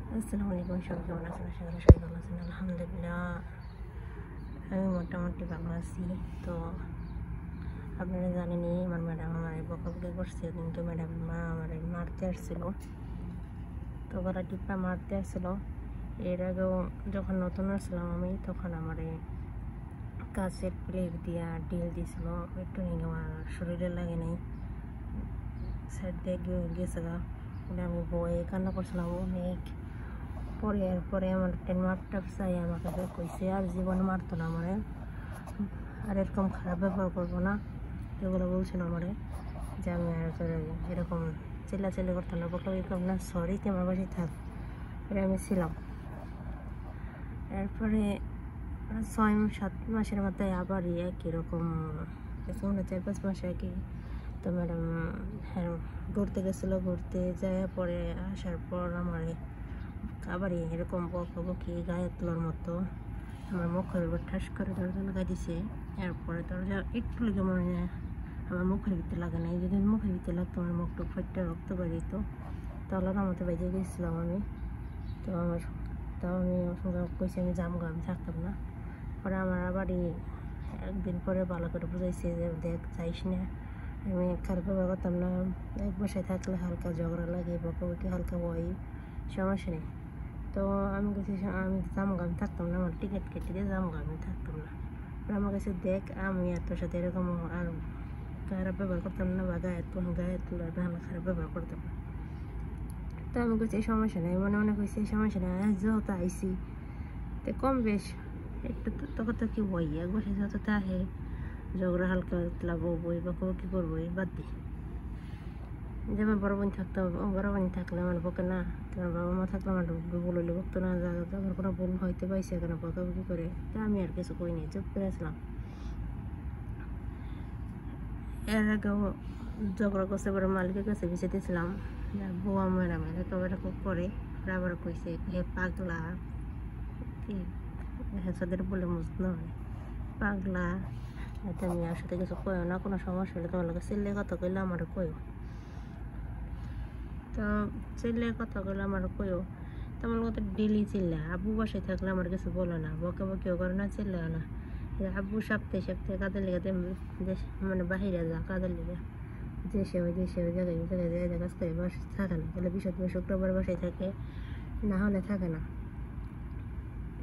আসসালামু আলাইকুম, সবাই কেমন আছেন? আশা করি সবাই ভালো আছেন। আলহামদুলিল্লাহ আমি মোটামুটি ভালো আছি। তো আপনারা জানেনই আমার ম্যাডাম আমার বকাবকি করছে, কিন্তু ম্যাডাম আমার মারতে আসছিল, তো গলা টিপা মারতে আসছিল। এর আগেও যখন নতুন আসছিলাম আমি, তখন আমার কাছের প্লেট দিয়া ডিল দিয়েছিল, একটু নিয়ে আমার শরীরে লাগে নাই, সাইড দিয়ে গেছে গা। আমি বয়ে কান্না করছিলাম অনেক। এরপরে আমার মাপটা চাই আমার কাছে কইছে আর জীবনে মারতো না আমারে, আর এরকম খারাপ ব্যবহার করবো না, এগুলো বলছিল আমারে, যে আমি আর এরকম চিল্লাচিল্লি করতাম না, বকলাবি করব না, সরি তুই আমার বাসায় থাক। এটা আমি ছিলাম। এরপরে 6-7 মাসের মাথায় আবার কীরকম 4-5 মাসে তো ম্যাডাম হ্যাঁ ঘুরতে গেছিলো, ঘুরতে যায় পরে আসার পর আমার আবার এরকম বকাবকি গায়ে তোলার মতো আমার মুখের উপর ঠাস করে দরজা লাগাই দিছে। এরপরে দরজা একটু লেগে মনে হয় আমার মুখের ভিতরে লাগে নাই, যদি মুখের ভিতরে লাগতো আমার মুখটা ফাটটা রক্ত বেরিয়েত, তাহলে আমাদের বাইরে গেছিলাম আমি। তো আমি ওর সঙ্গে কইছি আমি যাবো, আমি থাকতাম না। পরে আমার আবারই একদিন পরে ভালো করে বুঝাইছে যে দেখ যাইস না, আমি খারাপ ব্যবহার করতাম না, এক বাসায় থাকলে হালকা ঝগড়া লাগে, বকাবকি হালকা হয়, সমস্যা নেই। তো আমি কাছে আমি যাবো, আমি থাকতাম না, আমার টিকিট কেটে দিয়ে যাবো, আমি থাকতাম না। আমার কাছে দেখ আমি আর তোর সাথে এরকম আর খারাপ ব্যবহার করতাম না, বা গায়ে তোলার না খারাপ ব্যবহার করতাম না। তো আমি কইছি এই সমস্যা নেই, মনে মনে কইছি এই সমস্যা নেই, যেহেতু আইসি তো কম বেশ একটু তখন তো কি বই এক বসে যেহেতু তাহে ঝগড়া হালকা লাগবো বই বা কি করবোই, বাদ দিই। যেমন বড় বোন থাকতো, বড় বোন থাকলে আমার বকে না, তোমার বাবা মা থাকলে আমার বললে বকতো না, আমার কোনো ভুল হইতে পাইছে কেন বকাবকি করে, তা আমি আর কিছু কইনি, চুপ করে আসলাম। এর আগেও ঝগড়া করছে, বড় মালিকের কাছে বেঁচে দিয়েছিলাম, বউ ম্যাডামের একেবারে খুব করে, আবার কইছে হে পাগলা, কি হেসাদের বলে মুজ নয় পাগলা, তুমি আর সাথে কিছু কইও না, কোনো সমস্যা হলে তোমার লোকের চিল্লে কথা কইলে আমার কইও। তো চিল্লে কথা কইলে আমার কইও, তোমার মতো ডেলি চিল্লা, আব্বু বাসায় থাকলে আমার কিছু বলে না, বকেও করে না, চিল্লাও না। আব্বু সপ্তাহে কাজের লেগে মানে বাহিরে যা কাজের লেগে, দেশে ওই জায়গায় কাজ করে বাসায় থাকে না, তাহলে বৃহস্পতিবার শুক্রবার বাসায় থাকে, না হলে থাকে না।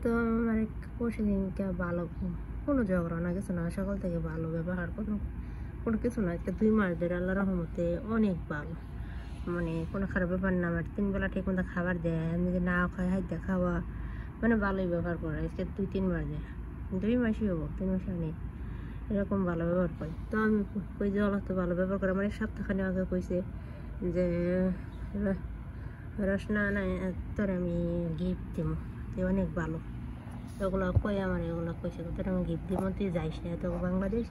তো আমার পরশু দিনকে ভালো কোনো ঝগড়া না, কিছু না, সকাল থেকে ভালো ব্যবহার, কোনো কিছু না, 2 মাস ধরে আল্লাহ রহমতে অনেক ভালো, মানে কোনো খারাপ ব্যাপার না। আমার 3 বেলা ঠিক মতো খাবার দেয়, আমি যদি না খাই হাইতে খাওয়া, মানে ভালোই ব্যবহার করে। আজকে 2-3 মাস দেয়, 2 মাসই হবো, 3 মাস নেই, এরকম ভালো ব্যবহার করে। তো আমি কই যে তো ভালো ব্যবহার করে, আমার সপ্তাহখানি আগে কইছে যে রসনা না তোর আমি গিফট দিব, তুই অনেক ভালো, ওগুলো কই আমার এগুলো কইছে তোর আমি গিফট দিব, তুই যাইস না তো বাংলাদেশ,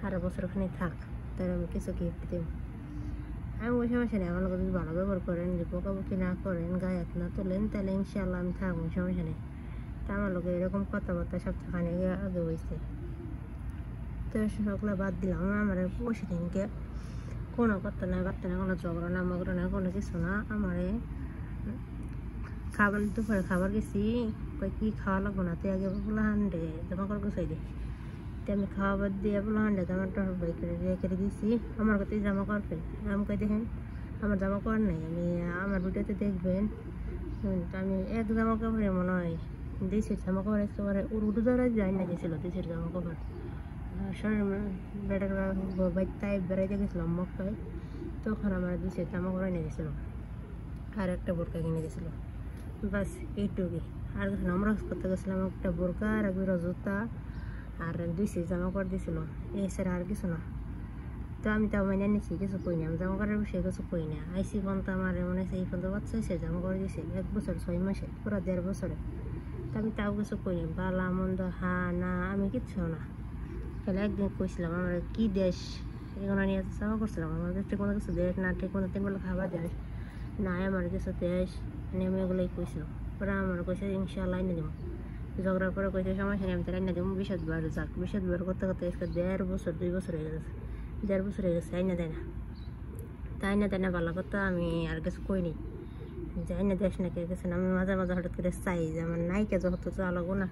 আর বছরখানি থাক, তোর আমি কিছু গিফট দিব। আমি ওই সমস্যা নেই, আমার লোক যদি ভালো ব্যবহার করেন, যে বকাবকি না করেন, গায়ে হাত না তোলেন, তাহলে ইনশাআল্লাহ আমি থাকবো, সমস্যা নেই। তা আমার লোকের এরকম কথাবার্তা সপ্তাহখানি আগে হয়েছে, তো সবগুলো বাদ দিলাম। আমার পরশু দিনকে কোনো কথা না, বার্তা না, কোনো ঝগড়া না, মগড়া না, কোনো কিছু না। আমার খাবার দুপুরে খাবার গেছি, কই কি খাওয়া লাগবো না, তুই আগে বলা হান্ডে জমা করে গুছাই দে, তো আমি খাওয়াবার দিয়ে বলা হান্ডে জামা বাই করে রেখে দিয়েছি, আমার কাছে জামা করবেন। আমি কই দেখেন আমার জামা করার নাই, আমি আমার ভিডিওতে দেখবেন, আমি এক জামা কাপড়ে মনে হয় 2 সেট জামা কাপড় একেবারে উড়ু ধরা যায় না গেছিলো, 2 সেট জামা কাপড় শরীর বেটার বাইতায় বেড়াইতে গেছিলাম মক্কায়, তখন আমার 2 সেট জামা কাপড় এনে গেছিলো, আর একটা বোরকা কিনে গেছিলো, বাস এইটুকুই। আর যখন আমরা করতে গেছিলাম একটা বোরকা আর 1 জোড়া জুতা আর 2 সেট জামা কাপড় দিয়েছিল, এই ছাড়া আর কিছু না। তো আমি তাও মেনে নিচ্ছি, কিছু কই না, আমি জামা কাপড়ের বিষয়ে কিছু কই না। আইসি পর্যন্ত আমার মনে হচ্ছে এই পর্যন্ত বাচ্চা হয়েছে জামা কাপড় দিয়েছে 1 বছর 6 মাসে, পুরো 1.5 বছরে, তো আমি তাও কিছু কই না, বালা মন্দ হা না, আমি কিচ্ছু না। তাহলে একদিন কইছিলাম আমার কি দেশ এগুলো নিয়ে জামা করছিলাম, আমার ঠিক মতো কিছু দেশ না, ঠিক মতো 3 বেলা খাবার দেশ না, আমার কিছু দেশ, মানে আমি এগুলোই কইছিলাম। পরে আমার কইছে ইনশাআল্লাহ এনে দেবো, ঝগড়ার পরে কইছে সমস্যা নেই, আমি তাহলে এনে দেবো, বৃহস্পতিবার যাক, বৃহস্পতিবার করতে করতে 1.5 বছর 2 বছর হয়ে গেছে, 1.5 বছর হয়ে গেছে, আইনা দেয় না, তাই না দেয় না ভালো কথা, আমি আর কিছু কইনি, যাই না দেশ না কে গেছেন আমি মাঝে মাঝে হঠাৎ করে চাই যে আমার নায়িকা যত চালাবো না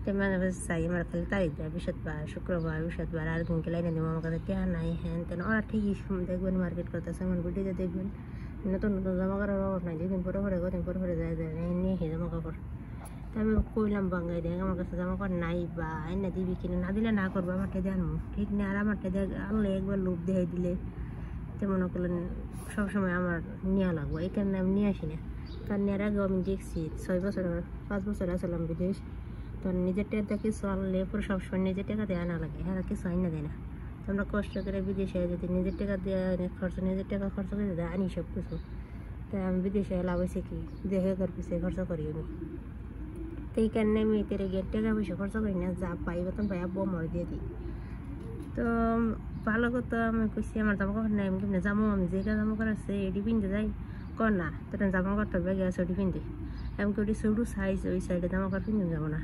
তো মাঝে মাঝে চাই আমার খালি তারিখ দেয় বৃহস্পতিবার শুক্রবার বৃহস্পতিবার আর দিনকে লাইনে দেবো আমার কাছে টেয়া নাই হ্যান তেন ওরা ঠিকই দেখবেন মার্কেট করতেছে আমার ভিডিওতে দেখবেন নতুন নতুন জামা কাপড় অভাব নাই দুদিন পরে পরে কদিন পরে পরে যায় যায় নিয়ে আসি জামা কাপড় তা আমি কইলাম বাঙ্গাই দেখ আমার কাছে জামা কাপড় নাই বা না দিবি কিনে না দিলে না করবো আমারটা দিয়ে আনবো ঠিক না আর আমারটা দিয়ে আনলে একবার লোভ দেখাই দিলে তো মনে করলেন সবসময় আমার নেওয়া লাগবো এই কারণে আমি নিয়ে আসি না কারণ নেওয়ার আগেও আমি দেখছি 6 বছর 5 বছর আসলাম বিদেশ তো নিজের টাকা কিছু আনলে পরে সবসময় নিজের টাকা দিয়ে আনা লাগে হ্যাঁ কিছু আইনা দেয় না তো আমরা কষ্ট করে বিদেশে যদি নিজের টাকা দিয়ে খরচ নিজের টাকা খরচ করে দেয় আনি সব কিছু তাই আমি বিদেশে লাভ হয়েছে কি দেখে কর পিছিয়ে খরচ করি আমি তো এই কারণে আমি এতে গিয়ে টাকা পয়সা খরচ করি না যা পাই বেতন পাই আব্বু আমার দিয়ে দিই তো ভালো কথা আমি কইছি আমার জামা কাপড় নাই আমি কেমনি জামো আমি যে জামা কাপড় আছে এটি পিনতে যাই কর না তোর জামা কাপড়টা ব্যাগে আছে ওটি পিনতে এমনকি ওটি সরু সাইজ ওই সাইডে জামা কাপড় পিনতে যাবো না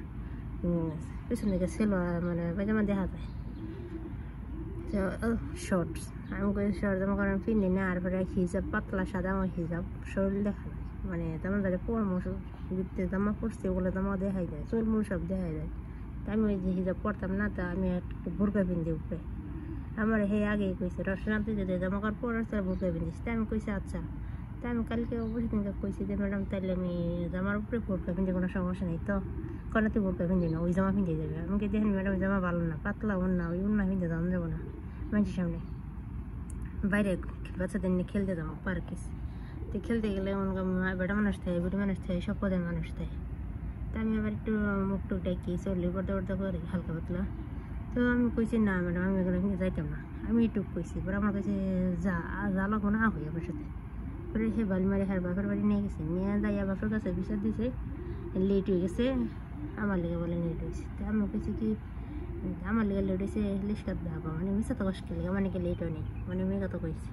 পিছন দিকে সেলো মানে পায়জামা দেখা যায় তো শর্টস আমি কই শর্ট জামা কাপড় পিনি না আর পরে হিজাব পাতলা সাদা আমার হিজাব শরীর দেখা যায় মানে তেমন তাদের পরমশ ভিতরে জামা পড়ছে ওগুলো জামা দেখাই যায় চুলমুল সব দেখাই যায় তা আমি ওই যে হিজাব পরতাম না তা আমি একটু বোরকা পিনতে উপরে আমার হে আগেই কইছে রসনাতে যদি জামা কাপড় পরার বোরকা পিন্দিস তাই আমি কইছি আচ্ছা তাই আমি কালকে অবশ্যই দিনকে কইছি যে ম্যাডাম তাইলে আমি জামার উপরে বোরকা পিনতে কোনো সমস্যা নেই তো কনাতে বোরকা পিনতে না ওই জামা পিনতে যাবে আমাকে দেখেন ম্যাডাম জামা ভালো না পাতলা না ওই অন্য পিনতে যাওয়া যাবো না মানুষের সামনে বাইরে বাচ্চাদের নিয়ে খেলতে যাবো পার্কে তো খেলতে গেলে বেটা মানুষ থাকে বুড়ি মানুষ থাকে সব পদের মানুষ থাকে তা আমি আবার একটু মুখ টুক ডাকি চল্লি পর্দা পর্দা করি হালকা পাতলা তো আমি কইছি না ম্যাডাম আমি এগুলো কিন্তু যাইতাম না আমি একটু কইছি পরে আমার কাছে যা লাগবো না হই আমার সাথে পরে সে বালি মারি হার বাপের বাড়ি নিয়ে গেছে নিয়ে যাইয়া বাপের কাছে বিচার দিছে লেট হয়ে গেছে আমার লেগে বলে লেট হয়েছে তা আমি কইছি কি আমার লেগে লেট হয়েছে লিস্কাত দেখাবো মানে মিশা তো কষ্ট লেগে মানে কি লেট হয়নি মানে মেয়ে কথা কইছি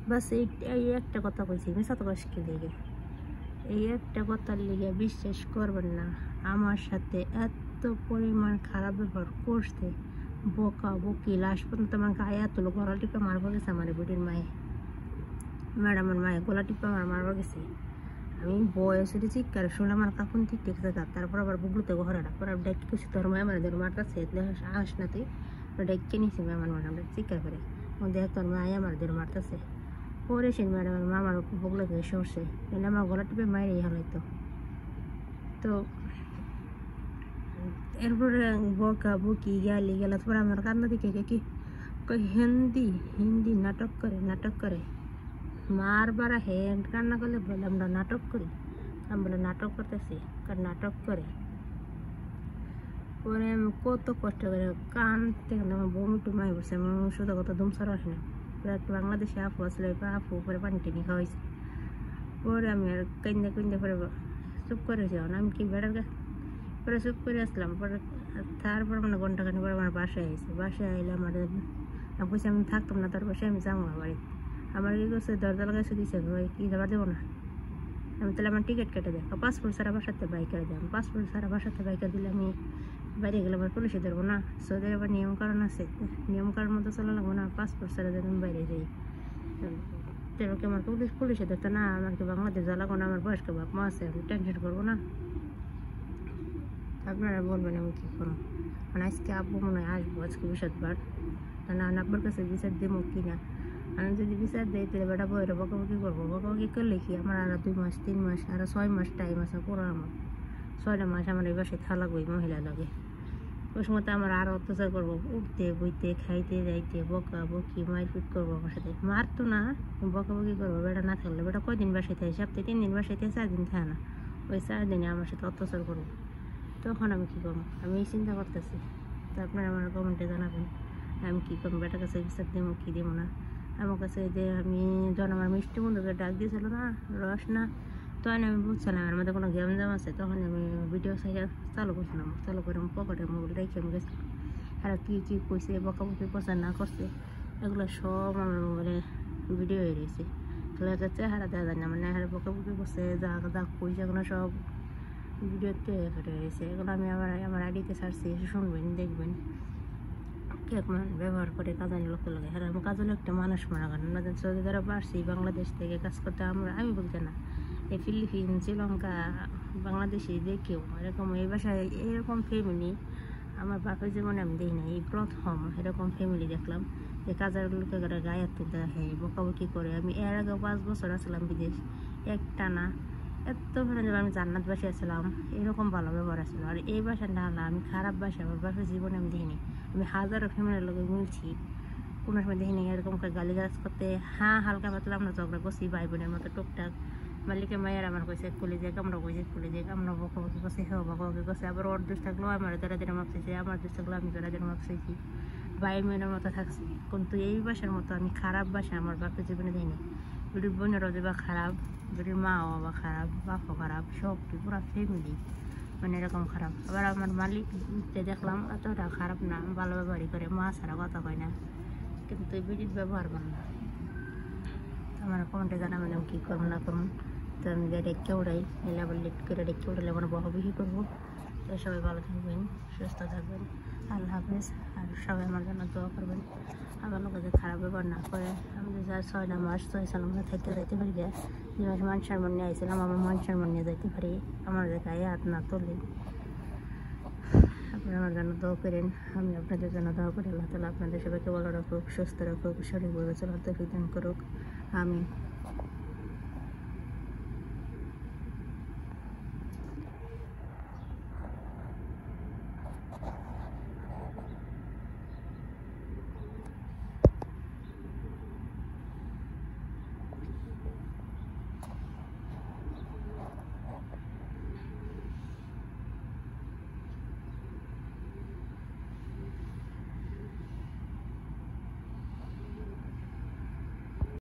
বাস এই একটা কথা কইছি মিশা তো কষ্ট লেগে এই একটা কথার লেগে বিশ্বাস করবেন না আমার সাথে এত পরিমাণ খারাপ ব্যবহার করছে বোকা বকি লাশ পর্যন্ত আমার গায়ে এত লোক গলা টিপে মারবো গেছে আমার বুড়ির মায়ে ম্যাডামের মায়ে গলা টিপে আমার মারবো গেছে আমি বয়স হয়েছে চিৎকার শুনে আমার কাকুন ঠিক টেকতে থাক তারপর আবার বুগলুতে ঘরে পর ডাকি করছি তোর মায় আমার ধর মারতেছে আস না তুই ডাইকে নিছি আমার ম্যাডাম চিৎকার করে দেখ তোর মায়ে আমার ধর মারতেছে পরে সে ম্যাডামের মা আমার বুগলো থেকে সরছে এলে আমার গলা টিপে মায়ের হালাইতো তো এরপরে বকা বকি গালি গেল তারপরে আমার কান্না দিকে কি হিন্দি নাটক করে মার বারা হ্যান্ড কান্না করলে বলে আমরা নাটক করি আমি বলে নাটক করতেছি কার নাটক করে পরে আমি কত কষ্ট করে কানতে আমার বমি টুমাই বসে আমি শুধু কত দুমসার আসে না পরে একটা বাংলাদেশে আপু আসলে আপু পরে পানি টেনি খাওয়াইছে পরে আমি আর কেন্দে পরে চুপ করেছি আমি কি বেড়ার পরে চুপ করে আসলাম পরে তারপর মানে ঘন্টাখানি পরে আমার বাসায় আইসে বাসায় আইলে আমার আমি বলছি আমি থাকতাম না তার বাসায় আমি যাবো না বাড়ি আমার কি করছে দরজা লাগাইছে দিছে ভাই কি যাবার দেবো না আমি তাহলে আমার টিকিট কেটে দেয় পাসপোর্ট সারা বাসাতে বাইকারে দেয় পাসপোর্ট সারা বাসাতে বাইকার দিলে আমি বাইরে গেলে আমার পুলিশে ধরবো না সৌদি আবার নিয়মকানুন আছে নিয়মকানুন মতো চলা লাগবো না পাসপোর্ট সারা যেন আমি বাইরে যাই তেরোকে আমার পুলিশে ধরতো না আমার কি বাংলাদেশ যা লাগবো না আমার বয়স্ক বাপ মা আছে আমি টেনশন করবো না আপনারা বলবেন আমি কী করবো মানে আজকে আব্বু মনে হয় আসবো আজকে বৃহস্পতিবার না আব্বার কাছে বিচার দেবো কি না আমি যদি বিচার দিই তাহলে বেটা বইয়ের বকাবকি করবো বকাবকি করলে কি আমার আরও 2 মাস 3 মাস আরও 6 মাস টাইম আছে পুরো আমার 6টা মাস আমার এই বাসায় থাকা লাগবে মহিলা লাগে ওই সময় তো আমার আরও অত্যাচার করবো উঠতে বইতে খাইতে যাইতে বকাবকি মারপিট করবো আমার সাথে মারতো না বকাবকি করবো বেটা না থাকলে বেটা কয়দিন বাসায় থাকে সপ্তাহে 3 দিন বাসায় থাকে 4 দিন থাকে না ওই 4 দিনে আমার সাথে অত্যাচার করবো তখন আমি কী করবো আমি এই চিন্তা করতেছি তো আপনারা আমার কমেন্টে জানাবেন আমি কী করবো বেটার কাছে বিচার দেবো কি দেবো না আমার কাছে যে আমি যখন আমার মিষ্টি বন্ধুকে ডাক দিয়েছিল না রস না তখন আমি বুঝছিলাম আমার মধ্যে কোনো গেম জাম আছে তখন আমি ভিডিও চালু করছিলাম চালু করে আমি পকেটে মোবাইল রেখে আমি গেছিলাম আর কী কইছে বকাবকি করছে না করছে এগুলো সব আমার মোবাইলে ভিডিও হয়ে গেছে তাহলে চেহারা দেওয়া যায় না মানে বকাবকি করছে যা কইছে এগুলো সব ভিডিওতে ফেটে গেছে এগুলো আমি আমার আইডিতে ছাড়ছি এসে শুনবেন দেখবেন কেমন ব্যবহার করে কাজের লোক লাগে হ্যাঁ আমি কাজের একটা মানুষ মারা গেল আমরা সৌদি আরব আসছি বাংলাদেশ থেকে কাজ করতে আমি বলতে না এই ফিলিপিন, শ্রীলঙ্কা, বাংলাদেশে যে কেউ এরকম এই বাসায় এরকম ফ্যামিলি আমার বাপের জীবনে আমি দেখি না। এই প্রথম এরকম ফ্যামিলি দেখলাম যে কাজের লোকে গায়ে তুলতে দেখে বকাবকি করে। আমি এর আগে 5 বছর আসলাম বিদেশ, একটানা এত ফ্যামিলি আমি জান্নাত বাসায় আসলাম, এরকম ভালো ব্যবহার আসলো। আর এই বাসার না হলো আমি খারাপ বাসা আমার বাপের জীবনে আমি দেখিনি। আমি হাজারো ফ্যামিলির লোকে মিলছি, কোনো সময় দেখিনি এরকম করে গালিগালাজ করতে। হ্যাঁ, হালকা পাতলা আমরা ঝগড়া করছি ভাই বোনের মতো টুকটাক। মালিকের মায়ের আমার কইছে খুলে যাক, আমরা কইছে খুলে যাক, আমরা বকাবকি করছি, হ্যাঁ বকাবকি করছে। আবার ওর দোষ থাকলেও আমার ধরা দিনে মাপ চাইছি, আমার দোষ থাকলেও আমি ধরা দিনে মাপ চাইছি। ভাই বোনের মতো থাকছি, কিন্তু এই বাসার মতো আমি খারাপ বাসা আমার বাপের জীবনে দিইনি। বেটির বোনেরও যে বা খারাপ, বেটির মাও বা খারাপ, বাপও খারাপ, সব পুরো ফ্যামিলি মানে এরকম খারাপ। আবার আমার মালিক যে দেখলাম এতটা খারাপ না, ভালো ব্যবহারই করে, মা ছাড়া কথা কয় না, কিন্তু বেটির ব্যবহার ভালো না। আমার কমেন্টে জানাবেন আমি কী করবো না করুন। তো আমি ডেকে উড়াই, এলে আবার লেট করে ডেকে উড়ালে আমার বহাবহি করবো। তো সবাই ভালো থাকবেন, সুস্থ থাকবেন, আল্লাহ হাফেজ। আর সবাই আমার জন্য দোয়া করবেন, আমার লোক যে খারাপ ব্যবহার না করে। আমি যে 6 মাস 6 সাল আমরা থাকতে যাইতে পারি, যে মাস মান সম্মান নিয়ে আইছিলাম, আমার মান সম্মান নিয়ে যাইতে পারি, আমার যে গায়ে হাত না তুলি। আপনারা আমার জন্য দোয়া করেন, আমি আপনাদের জন্য দোয়া করি। আল্লাহ তাআলা আপনাদের সবাইকে ভালো রাখুক, সুস্থ রাখুক, সঠিকভাবে চলার তৌফিক দান করুক, আমিন।